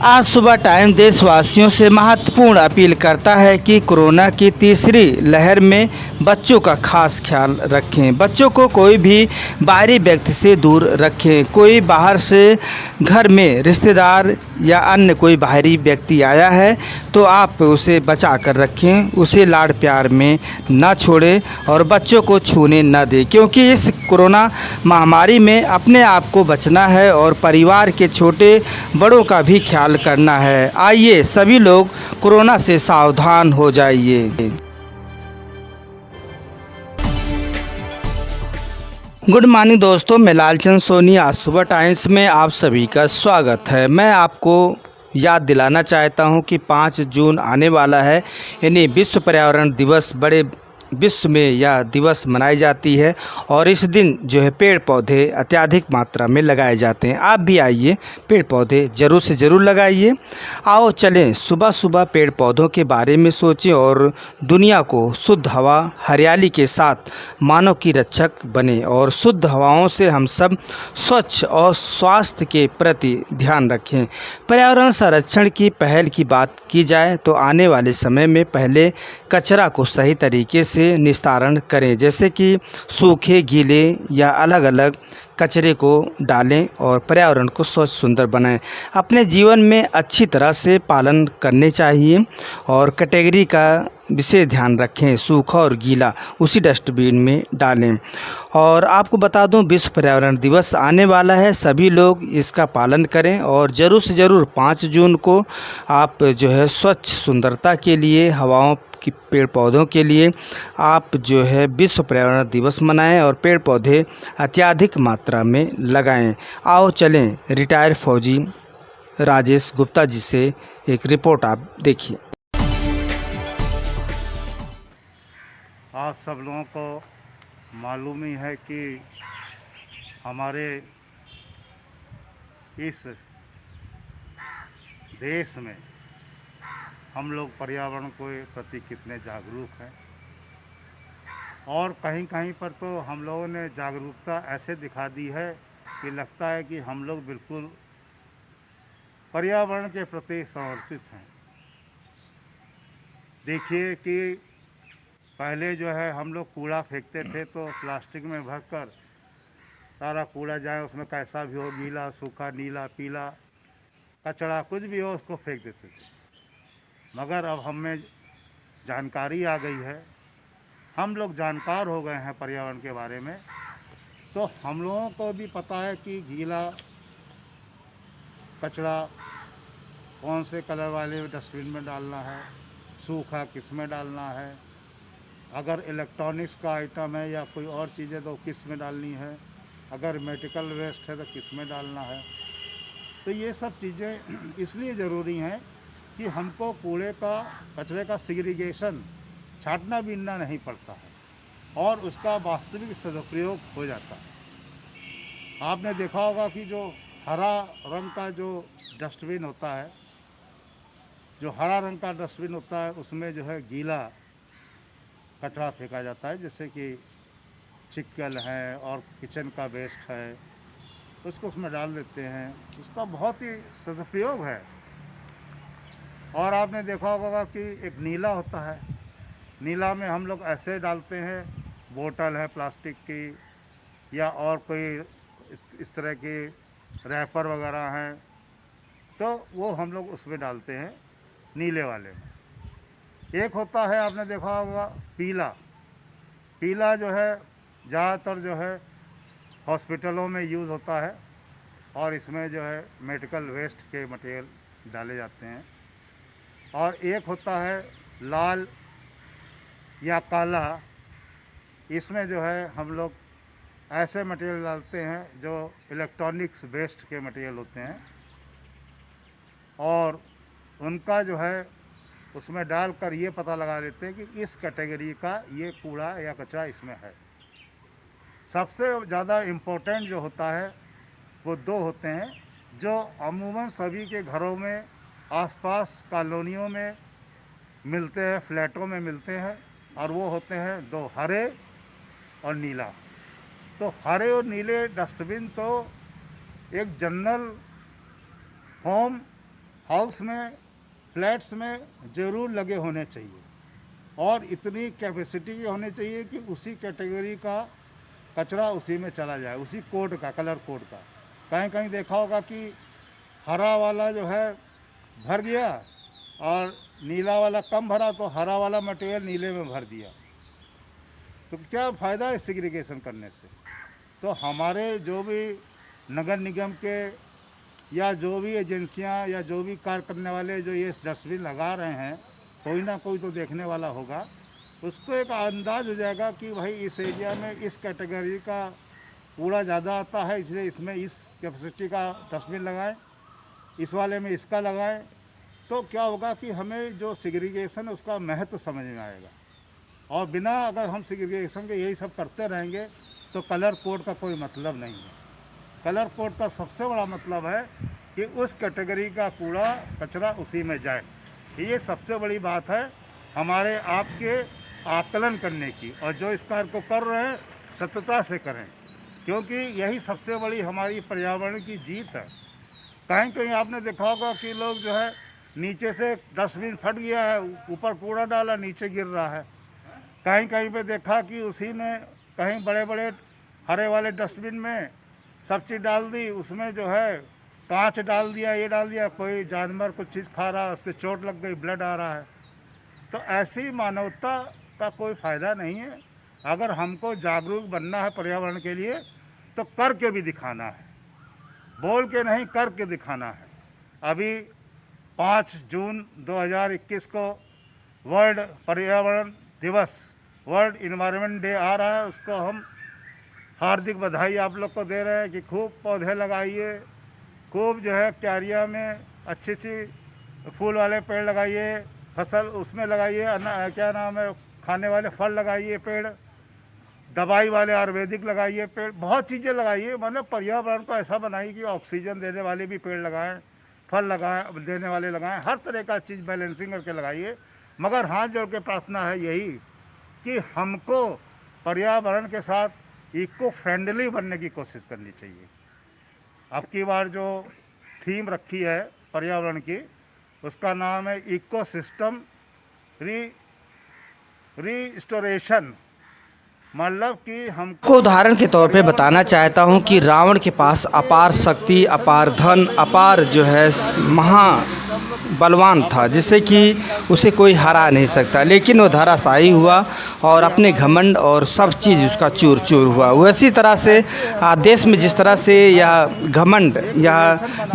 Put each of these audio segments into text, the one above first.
आज सुबह टाइम देशवासियों से महत्वपूर्ण अपील करता है कि कोरोना की तीसरी लहर में बच्चों का खास ख्याल रखें। बच्चों को कोई भी बाहरी व्यक्ति से दूर रखें। कोई बाहर से घर में रिश्तेदार या अन्य कोई बाहरी व्यक्ति आया है तो आप उसे बचा कर रखें, उसे लाड़ प्यार में ना छोड़ें और बच्चों को छूने न दें, क्योंकि इस कोरोना महामारी में अपने आप को बचना है और परिवार के छोटे बड़ों का भी ख्याल करना है। आइए सभी लोग कोरोना से सावधान हो जाइए। गुड मॉर्निंग दोस्तों, मैं लालचंद सोनी। आज सुबह टाइम्स में आप सभी का स्वागत है। मैं आपको याद दिलाना चाहता हूं कि 5 जून आने वाला है, यानी विश्व पर्यावरण दिवस बड़े विश्व में यह दिवस मनाई जाती है और इस दिन जो है पेड़ पौधे अत्यधिक मात्रा में लगाए जाते हैं। आप भी आइए, पेड़ पौधे ज़रूर से ज़रूर लगाइए। आओ चलें, सुबह सुबह पेड़ पौधों के बारे में सोचें और दुनिया को शुद्ध हवा हरियाली के साथ मानव की रक्षक बने और शुद्ध हवाओं से हम सब स्वच्छ और स्वास्थ्य के प्रति ध्यान रखें। पर्यावरण संरक्षण की पहल की बात की जाए तो आने वाले समय में पहले कचरा को सही तरीके से निस्तारण करें, जैसे कि सूखे, गीले या अलग अलग कचरे को डालें और पर्यावरण को स्वच्छ सुंदर बनाएं। अपने जीवन में अच्छी तरह से पालन करने चाहिए और कैटेगरी का विशेष ध्यान रखें। सूखा और गीला उसी डस्टबिन में डालें। और आपको बता दूं, विश्व पर्यावरण दिवस आने वाला है, सभी लोग इसका पालन करें और ज़रूर से ज़रूर 5 जून को आप जो है स्वच्छ सुंदरता के लिए, हवाओं की, पेड़ पौधों के लिए आप जो है विश्व पर्यावरण दिवस मनाएं और पेड़ पौधे अत्यधिक मात्रा में लगाएं। आओ चलें, रिटायर्ड फौजी राजेश गुप्ता जी से एक रिपोर्ट आप देखिए। आप सब लोगों को मालूम ही है कि हमारे इस देश में हम लोग पर्यावरण के प्रति कितने जागरूक हैं और कहीं कहीं पर तो हम लोगों ने जागरूकता ऐसे दिखा दी है कि लगता है कि हम लोग बिल्कुल पर्यावरण के प्रति समर्पित हैं। देखिए कि पहले जो है हम लोग कूड़ा फेंकते थे तो प्लास्टिक में भरकर सारा कूड़ा जाए, उसमें कैसा भी हो, गीला, सूखा, नीला, पीला, कचरा कुछ भी हो, उसको फेंक देते थे। मगर अब हमें जानकारी आ गई है, हम लोग जानकार हो गए हैं पर्यावरण के बारे में, तो हम लोगों को भी पता है कि गीला कचरा कौन से कलर वाले डस्टबिन में डालना है, सूखा किस में डालना है, अगर इलेक्ट्रॉनिक्स का आइटम है या कोई और चीज़ें तो किस में डालनी है, अगर मेडिकल वेस्ट है तो किस में डालना है। तो ये सब चीज़ें इसलिए ज़रूरी हैं कि हमको कूड़े का, कचरे का सेग्रीगेशन छांटना बीनना नहीं पड़ता है और उसका वास्तविक सदुपयोग हो जाता है। आपने देखा होगा कि जो हरा रंग का जो डस्टबिन होता है, जो हरा रंग का डस्टबिन होता है, उसमें जो है गीला कचरा फेंका जाता है, जैसे कि चिक्कल है और किचन का वेस्ट है, उसको उसमें डाल देते हैं। उसका बहुत ही सदुपयोग है। और आपने देखा होगा कि एक नीला होता है, नीला में हम लोग ऐसे डालते हैं, बोतल है प्लास्टिक की या और कोई इस तरह की रैपर वगैरह हैं, तो वो हम लोग उसमें डालते हैं, नीले वाले में। एक होता है, आपने देखा होगा पीला, पीला जो है ज़्यादातर जो है हॉस्पिटलों में यूज़ होता है और इसमें जो है मेडिकल वेस्ट के मटेरियल डाले जाते हैं। और एक होता है लाल या काला, इसमें जो है हम लोग ऐसे मटेरियल डालते हैं जो इलेक्ट्रॉनिक्स वेस्ट के मटेरियल होते हैं और उनका जो है उसमें डालकर ये पता लगा लेते हैं कि इस कैटेगरी का ये कूड़ा या कचरा इसमें है। सबसे ज़्यादा इम्पोर्टेंट जो होता है वो दो होते हैं, जो अमूमन सभी के घरों में, आसपास कॉलोनियों में मिलते हैं, फ्लैटों में मिलते हैं, और वो होते हैं दो, हरे और नीला। तो हरे और नीले डस्टबिन तो एक जनरल होम हाउस में, फ्लैट्स में ज़रूर लगे होने चाहिए और इतनी कैपेसिटी के होने चाहिए कि उसी कैटेगरी का कचरा उसी में चला जाए, उसी कोड का, कलर कोड का। कहीं कहीं देखा होगा कि हरा वाला जो है भर गया और नीला वाला कम भरा, तो हरा वाला मटेरियल नीले में भर दिया। तो क्या फ़ायदा है सेग्रीगेशन करने से? तो हमारे जो भी नगर निगम के या जो भी एजेंसियां या जो भी कार्य करने वाले जो ये डस्टबिन लगा रहे हैं, कोई ना कोई तो देखने वाला होगा, उसको एक अंदाज़ हो जाएगा कि भाई इस एरिया में इस कैटेगरी का कूड़ा ज़्यादा आता है, इसलिए इसमें इस कैपेसिटी का डस्टबिन लगाएं, इस वाले में इसका लगाएं। तो क्या होगा कि हमें जो सेग्रीगेशन है उसका महत्व समझ में आएगा। और बिना अगर हम सेग्रीगेशन के यही सब करते रहेंगे तो कलर कोड का कोई मतलब नहीं है। कलर कोड का सबसे बड़ा मतलब है कि उस कैटेगरी का कूड़ा कचरा उसी में जाए। ये सबसे बड़ी बात है हमारे आपके आकलन करने की, और जो इस कार्य को कर रहे हैं सत्यता से करें, क्योंकि यही सबसे बड़ी हमारी पर्यावरण की जीत है। कहीं कहीं आपने देखा होगा कि लोग जो है नीचे से डस्टबिन फट गया है, ऊपर कूड़ा डाला, नीचे गिर रहा है। कहीं कहीं पे देखा कि उसी में कहीं बड़े बड़े हरे वाले डस्टबिन में सब चीज़ डाल दी, उसमें जो है कांच डाल दिया, ये डाल दिया, कोई जानवर कुछ चीज़ खा रहा है, उसके चोट लग गई, ब्लड आ रहा है। तो ऐसी मानवता का कोई फ़ायदा नहीं है। अगर हमको जागरूक बनना है पर्यावरण के लिए तो करके भी दिखाना है, बोल के नहीं, करके दिखाना है। अभी 5 जून 2021 को वर्ल्ड पर्यावरण दिवस, वर्ल्ड इन्वायरमेंट डे आ रहा है, उसको हम हार्दिक बधाई आप लोग को दे रहे हैं कि खूब पौधे लगाइए, खूब जो है क्यारिया में अच्छी अच्छी फूल वाले पेड़ लगाइए, फसल उसमें लगाइए, क्या नाम है, खाने वाले फल लगाइए पेड़, दवाई वाले आयुर्वेदिक लगाइए पेड़, बहुत चीज़ें लगाइए। मतलब पर्यावरण को ऐसा बनाइए कि ऑक्सीजन देने वाले भी पेड़ लगाएं, फल लगाएं, देने वाले लगाएं, हर तरह का चीज़ बैलेंसिंग करके लगाइए। मगर हाथ जोड़ के प्रार्थना है यही कि हमको पर्यावरण के साथ इको फ्रेंडली बनने की कोशिश करनी चाहिए। अब की बार जो थीम रखी है पर्यावरण की, उसका नाम है इको सिस्टम रिस्टोरेशन। मतलब कि हम को उदाहरण के तौर पे बताना चाहता हूँ कि रावण के पास अपार शक्ति, अपार धन, अपार जो है महा बलवान था, जिससे कि उसे कोई हरा नहीं सकता, लेकिन वो धराशायी हुआ और अपने घमंड और सब चीज़ उसका चूर चूर हुआ। वैसी तरह से देश में जिस तरह से यह घमंड या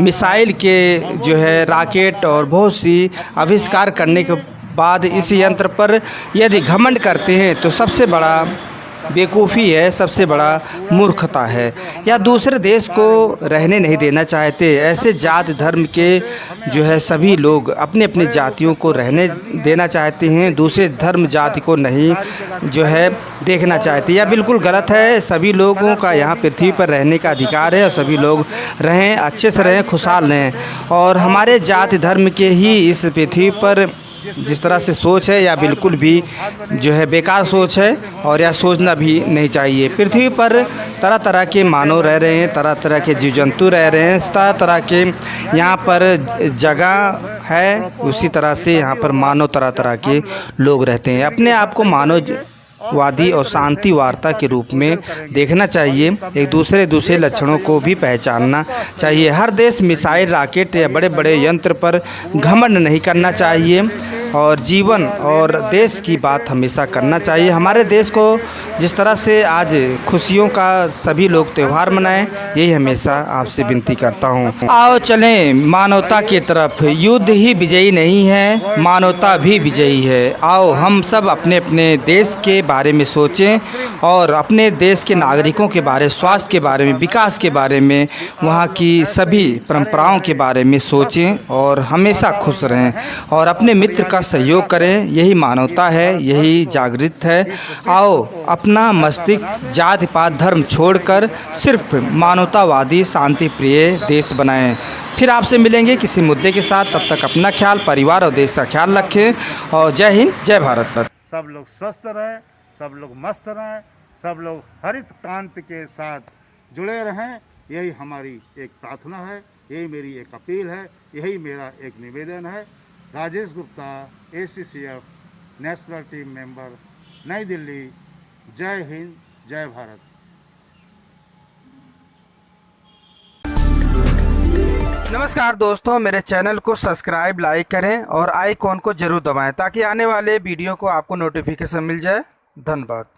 मिसाइल के जो है रॉकेट और बहुत सी आविष्कार करने के बाद इस यंत्र पर यदि घमंड करते हैं तो सबसे बड़ा बेवकूफ़ी है, सबसे बड़ा मूर्खता है। या दूसरे देश को रहने नहीं देना चाहते। ऐसे जात धर्म के जो है सभी लोग अपने अपने जातियों को रहने देना चाहते हैं, दूसरे धर्म जाति को नहीं जो है देखना चाहते। यह बिल्कुल गलत है। सभी लोगों का यहाँ पृथ्वी पर रहने का अधिकार है और सभी लोग रहें, अच्छे से रहें, खुशहाल रहें। और हमारे जाति धर्म के ही इस पृथ्वी पर जिस तरह से सोच है या बिल्कुल भी जो है बेकार सोच है, और यह सोचना भी नहीं चाहिए। पृथ्वी पर तरह तरह के मानव रह रहे हैं, तरह तरह के जीव जंतु रह रहे हैं, तरह तरह के यहाँ पर जगह है, उसी तरह से यहाँ पर मानव तरह तरह के लोग रहते हैं। अपने आप को मानववादी और शांति वार्ता के रूप में देखना चाहिए। एक दूसरे लक्षणों को भी पहचानना चाहिए। हर देश मिसाइल, रॉकेट या बड़े बड़े यंत्र पर घमंड नहीं करना चाहिए और जीवन और देश की बात हमेशा करना चाहिए। हमारे देश को जिस तरह से आज खुशियों का सभी लोग त्यौहार मनाएं, यही हमेशा आपसे विनती करता हूं। आओ चलें मानवता की तरफ। युद्ध ही विजयी नहीं है, मानवता भी विजयी है। आओ हम सब अपने अपने देश के बारे में सोचें और अपने देश के नागरिकों के बारे, स्वास्थ्य के बारे में, विकास के बारे में, वहाँ की सभी परंपराओं के बारे में सोचें और हमेशा खुश रहें और अपने मित्र का सहयोग करें। यही मानवता है, यही जागृत है। आओ अपना मस्तिष्क जाति पात धर्म छोड़कर सिर्फ मानवतावादी शांति प्रिय देश बनाएं। फिर आपसे मिलेंगे किसी मुद्दे के साथ। तब तक अपना ख्याल, परिवार और देश का ख्याल रखें और जय हिंद, जय भारत। सब लोग स्वस्थ रहें, सब लोग मस्त रहें, सब लोग हरित क्रांति के साथ जुड़े रहें, यही हमारी एक प्रार्थना है, यही मेरी एक अपील है, यही मेरा एक निवेदन है। Rajesh Gupta, ACCF national team member, नई दिल्ली। जय हिंद, जय भारत। नमस्कार दोस्तों, मेरे चैनल को सब्सक्राइब, लाइक करें और आइकॉन को जरूर दबाएं ताकि आने वाले वीडियो को आपको नोटिफिकेशन मिल जाए। धन्यवाद।